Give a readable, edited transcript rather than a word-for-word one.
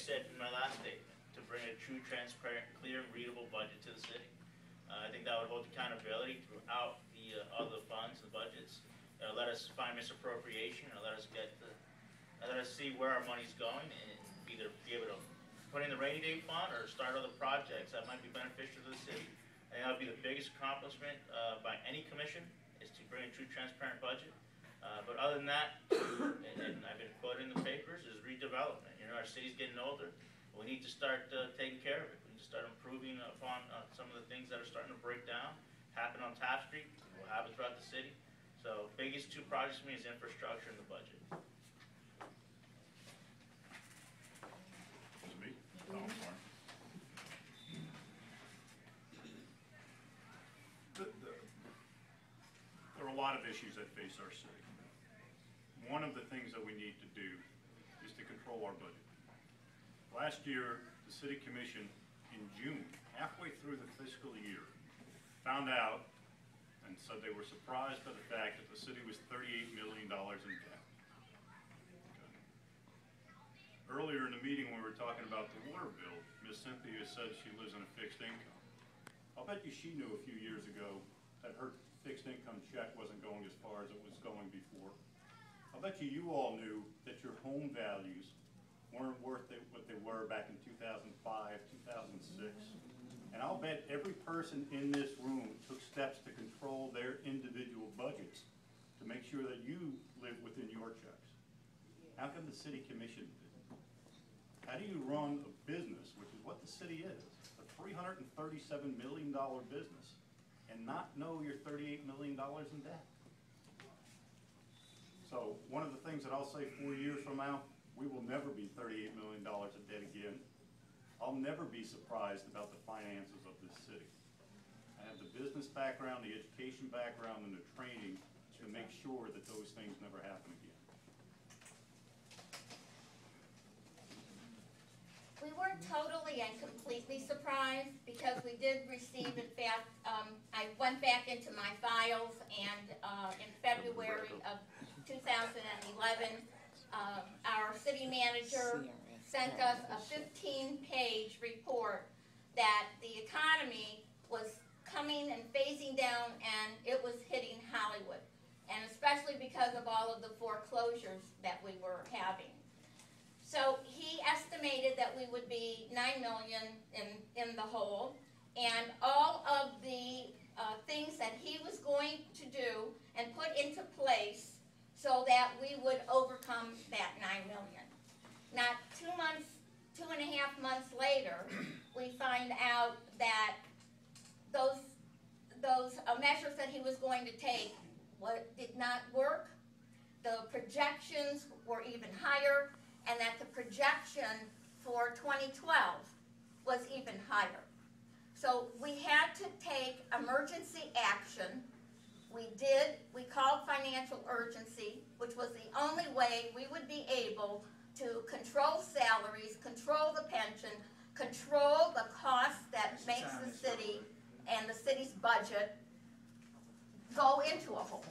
said in my last statement, to bring a true, transparent, clear, and readable budget to the city. I think that would hold accountability throughout the other funds, the budgets. Let us find misappropriation, or let us see where our money's going, and either be able to put in the rainy day fund or start other projects that might be beneficial to the city. I think that would be the biggest accomplishment by any commission, is to bring a true, transparent budget. But other than that, and I've been quoted in the papers, is redevelopment. You know, our city's getting older. We need to start taking care of it. We need to start improving upon some of the things that are starting to break down, happen on Taft Street, will happen throughout the city. So biggest two projects for me is infrastructure and the budget. Is it me? No, I'm sorry. There are a lot of issues that face our city. One of the things that we need to do is to control our budget. Last year, the City Commission in June, halfway through the fiscal year, found out and said they were surprised by the fact that the city was $38 million in debt. Okay. Earlier in the meeting when we were talking about the water bill, Ms. Cynthia said she lives on a fixed income. I'll bet you she knew a few years ago that her fixed income check wasn't going as far as it was going before. I'll bet you all knew that your home values weren't worth what they were back in 2005, 2006. And I'll bet every person in this room took steps to control their individual budgets to make sure that you live within your checks. How come the city commission didn't? How do you run a business, which is what the city is, a $337 million business, and not know you're $38 million in debt? So one of the things that I'll say 4 years from now, we will never be $38 million in debt again. I'll never be surprised about the finances of this city. I have the business background, the education background, and the training to make sure that those things never happen again. We weren't totally and completely surprised, because we did receive, in fact, I went back into my files, and in February of 2011, our city manager sent us a 15-page report that the economy was coming and phasing down, and it was hitting Hollywood, and especially because of all of the foreclosures that we were having. So he estimated that we would be $9 million in the hole, and all of the things that he was going to do and put into place so that we would overcome that $9 million. Not 2.5 months later, we find out that those measures that he was going to take did not work. The projections were even higher, and that the projection for 2012 was even higher. So we had to take emergency action. We called financial urgency, which was the only way we would be able to control salaries, control the pension, control the cost that makes the city and the city's budget go into a hole.